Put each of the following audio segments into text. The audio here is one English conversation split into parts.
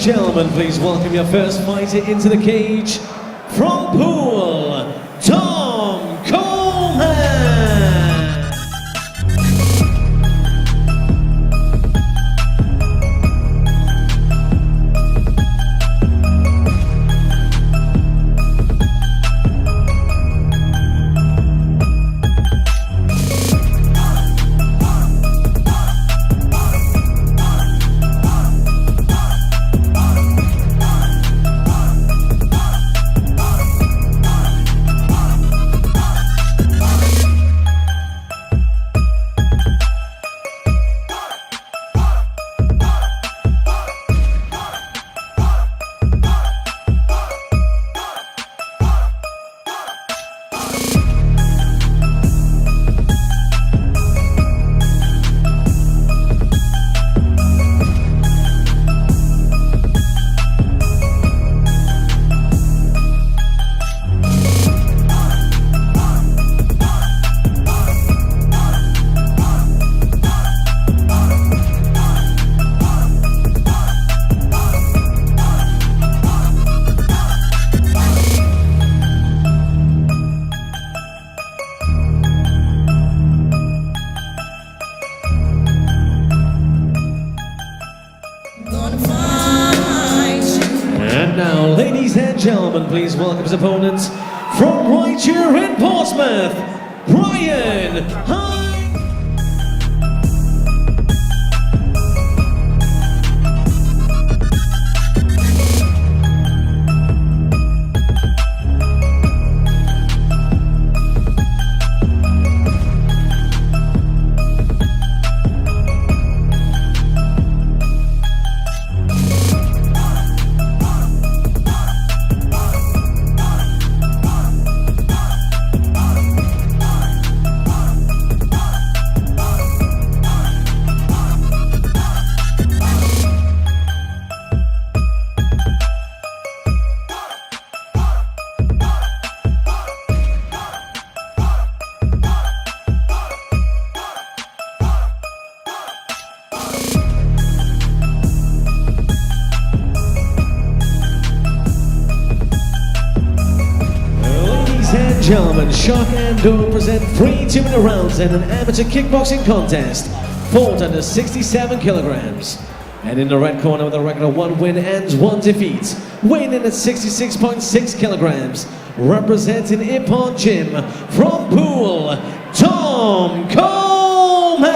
gentlemen, please welcome your first fighter into the cage from Poole, Tom Coleman. And now, ladies and gentlemen, please welcome his opponents from right here in Portsmouth, Bryan Isaacs. Gentlemen, Shock and Dome present 3 2-minute rounds in an amateur kickboxing contest, fought under 67 kilograms. And in the red corner with a record of 1 win and 1 defeat, weighing in at 66.6 kilograms, representing Ippon Gym from Poole, Tom Coleman.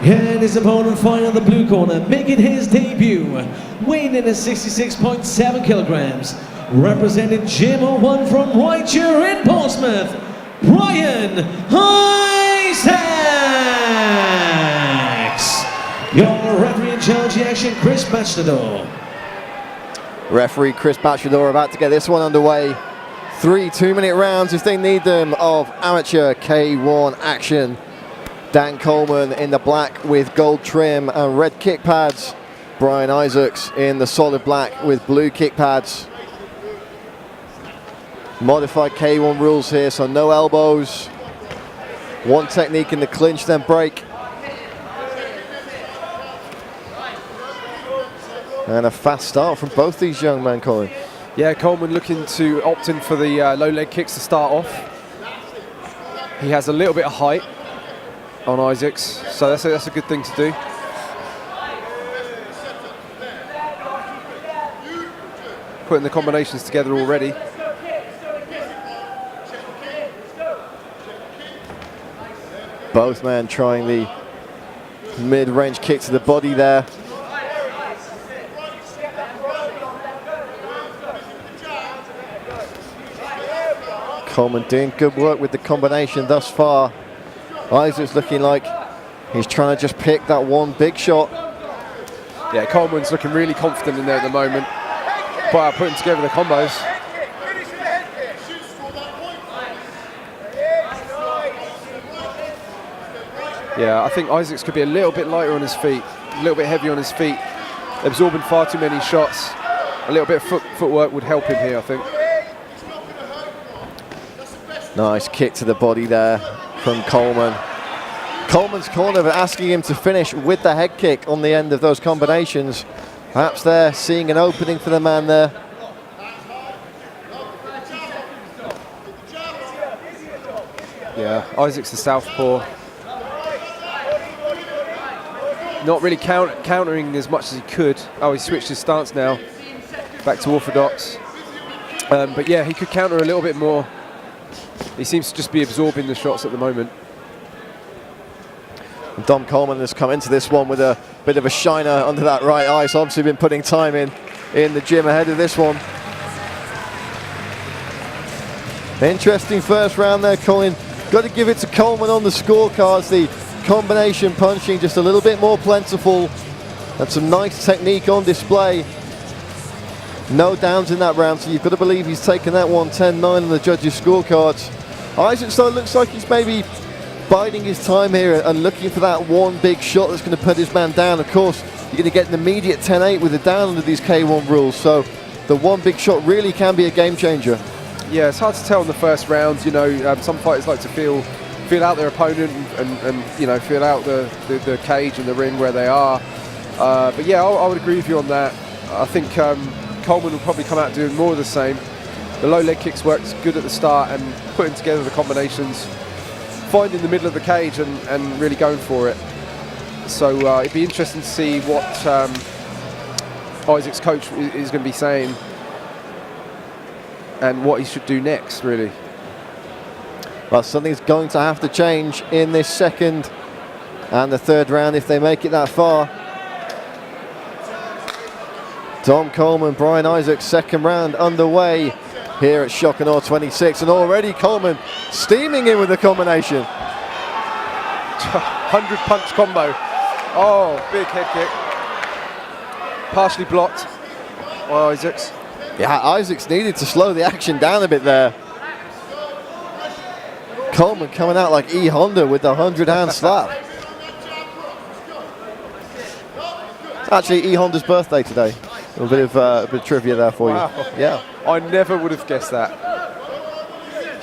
And his opponent fighting on the blue corner, making his debut, weighing in at 66.7 kilograms, representing Gym 01 from right here in Portsmouth, Bryan Isaacs. Your referee in charge of the action, Chris Bachelor. Referee Chris Bachelor about to get this one underway. 3 2-minute rounds if they need them of amateur K1 action. Dan Coleman in the black with gold trim and red kick pads. Bryan Isaacs in the solid black with blue kick pads. Modified K1 rules here, so no elbows. One technique in the clinch, then break. And a fast start from both these young men, Colin. Yeah, Coleman looking to opt in for the low leg kicks to start off. He has a little bit of height on Isaacs, so that's a good thing to do. Putting the combinations together already. Both men trying the mid-range kick to the body there. Coleman doing good work with the combination thus far. Isaacs looking like he's trying to just pick that one big shot. Yeah, Coleman's looking really confident in there at the moment by putting together the combos. Yeah, I think Isaacs could be a little bit lighter on his feet, a little bit heavier on his feet, absorbing far too many shots. A little bit of footwork would help him here, I think. Nice kick to the body there from Coleman. Coleman's corner, but asking him to finish with the head kick on the end of those combinations. Perhaps they're seeing an opening for the man there. Yeah, Isaacs the southpaw. Not really countering as much as he could. Oh, he switched his stance now, back to orthodox. But yeah, he could counter a little bit more. He seems to just be absorbing the shots at the moment. Dom Coleman has come into this one with a bit of a shiner under that right eye. So obviously been putting time in the gym ahead of this one. Interesting first round there, Colin. Got to give it to Coleman on the scorecards. The combination punching just a little bit more plentiful and some nice technique on display. No downs in that round, so you've got to believe he's taken that one 10-9 on the judges' scorecards. Isaacs, though, looks like he's maybe biding his time here and looking for that one big shot that's going to put his man down. Of course, you're going to get an immediate 10-8 with a down under these K1 rules, so the one big shot really can be a game changer. Yeah, it's hard to tell in the first round. You know, some fighters like to feel out their opponent and you know, feel out the cage and the ring where they are. But yeah, I would agree with you on that. I think Coleman will probably come out doing more of the same. The low leg kicks worked good at the start, and putting together the combinations, finding the middle of the cage and really going for it. So it'd be interesting to see what Isaac's coach is going to be saying and what he should do next, really. Well, something's going to have to change in this second and the third round if they make it that far. Dom Coleman, Bryan Isaacs, second round underway here at Shock and Awe 26, and already Coleman steaming in with the combination. 100 punch combo. Oh, big head kick. Partially blocked by Isaacs. Yeah, Isaacs needed to slow the action down a bit there. Coleman coming out like E. Honda with the 100-hand slap. It's actually E. Honda's birthday today. A bit of trivia there for you. Yeah. I never would have guessed that.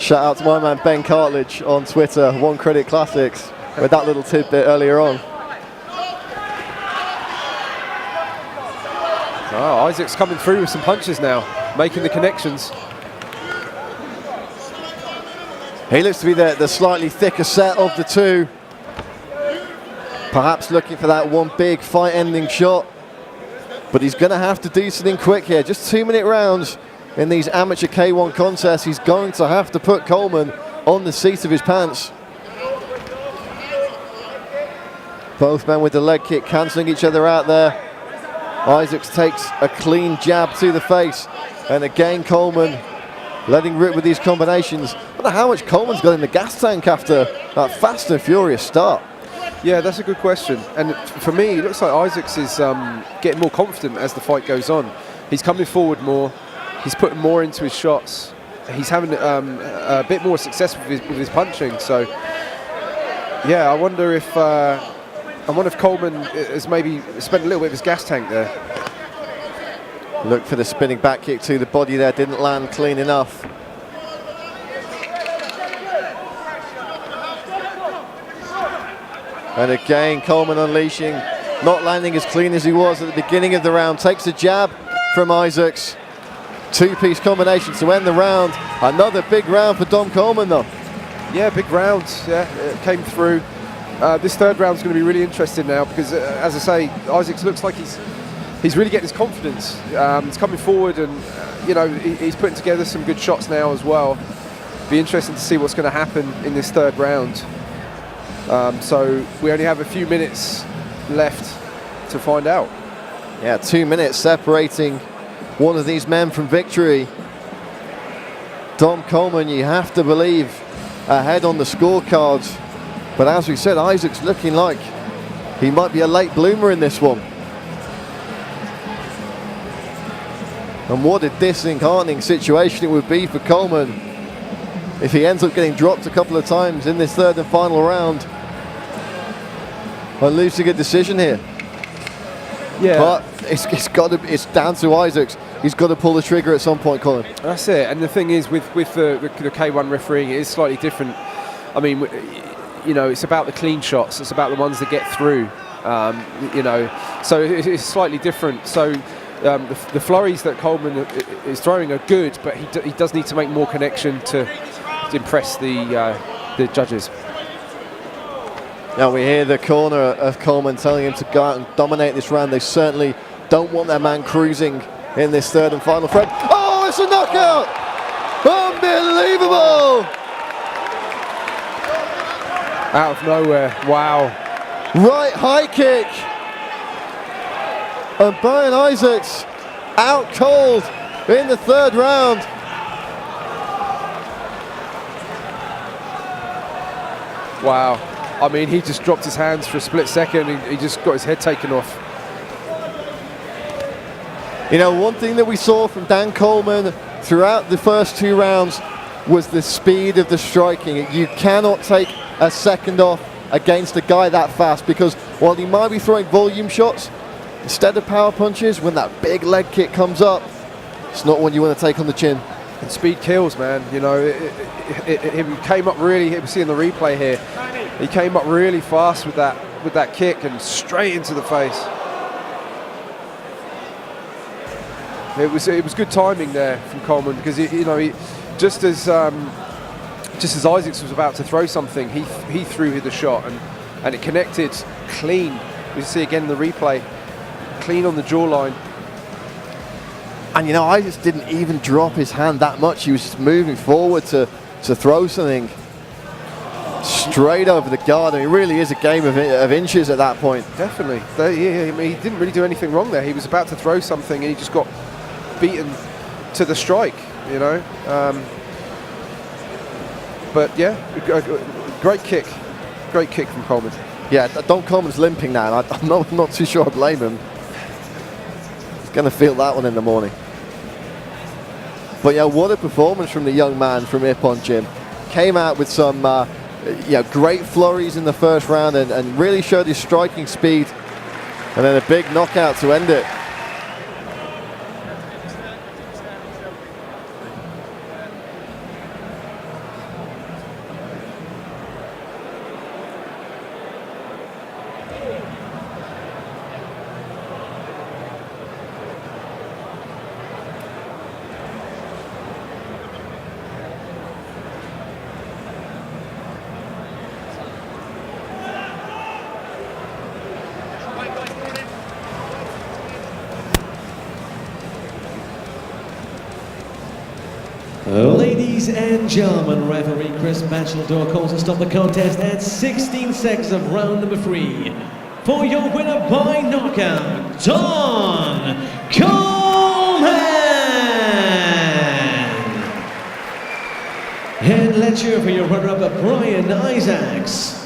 Shout out to my man Ben Cartledge on Twitter, One Credit Classics, with that little tidbit earlier on. Oh, Isaac's coming through with some punches now, making the connections. He looks to be the slightly thicker set of the two. Perhaps looking for that one big fight-ending shot. But he's going to have to do something quick here. Just 2-minute rounds in these amateur K1 contests. He's going to have to put Coleman on the seat of his pants. Both men with the leg kick cancelling each other out there. Isaacs takes a clean jab to the face. And again, Coleman letting rip with these combinations. I wonder how much Coleman's got in the gas tank after that fast and furious start. Yeah, that's a good question. And for me, it looks like Isaacs is getting more confident as the fight goes on. He's coming forward more. He's putting more into his shots. He's having a bit more success with his punching. So, yeah, I wonder if Coleman has maybe spent a little bit of his gas tank there. Look for the spinning back kick to the body there. Didn't land clean enough. And again, Coleman unleashing, not landing as clean as he was at the beginning of the round. Takes a jab from Isaacs. Two-piece combination to end the round. Another big round for Dom Coleman, though. Yeah, big round. Yeah, it came through. This third round is going to be really interesting now because, as I say, Isaacs looks like he's really getting his confidence. He's coming forward, and you know, he's putting together some good shots now as well. Be interesting to see what's going to happen in this third round. So we only have a few minutes left to find out. Yeah, 2 minutes separating one of these men from victory. Dom Coleman, you have to believe, ahead on the scorecards. But as we said, Isaac's looking like he might be a late bloomer in this one. And what a disheartening situation it would be for Coleman if he ends up getting dropped a couple of times in this third and final round and losing a decision here. Yeah. But it's down to Isaacs. He's got to pull the trigger at some point, Colin. That's it. And the thing is, with the K1 refereeing, it is slightly different. I mean, you know, it's about the clean shots. It's about the ones that get through. You know, so it's slightly different. So the flurries that Coleman is throwing are good, but he does need to make more connection to impress the judges. Now we hear the corner of Coleman telling him to go out and dominate this round. They certainly don't want their man cruising in this third and final thread. Oh, it's a knockout! Unbelievable! Out of nowhere, wow. Right high kick. And Bryan Isaacs out cold in the third round. Wow. I mean, he just dropped his hands for a split second. He just got his head taken off. You know, one thing that we saw from Dan Coleman throughout the first 2 rounds was the speed of the striking. You cannot take a second off against a guy that fast, because while he might be throwing volume shots, instead of power punches, when that big leg kick comes up, it's not one you want to take on the chin. And speed kills, man. You know, it came up really. We're seeing the replay here. He came up really fast with that kick and straight into the face. It was good timing there from Coleman, because just as Isaacs was about to throw something, he threw the shot and it connected clean. You see again in the replay, clean on the jawline. And you know, Isaacs didn't even drop his hand that much. He was just moving forward to throw something straight over the guard. I mean, it really is a game of inches at that point. Definitely. He didn't really do anything wrong there. He was about to throw something and he just got beaten to the strike, you know. But yeah, great kick from Coleman. Yeah, Don Coleman's limping now, and I'm not too sure I blame him. He's going to feel that one in the morning. But yeah, what a performance from the young man from Ippon Gym. Came out with some great flurries in the first round and really showed his striking speed, and then a big knockout to end it. Ladies and gentlemen, referee Chris Batchelor calls to stop the contest at 16 seconds of round number 3. For your winner by knockout, Don Coleman! And let's hear for your runner-up, Bryan Isaacs.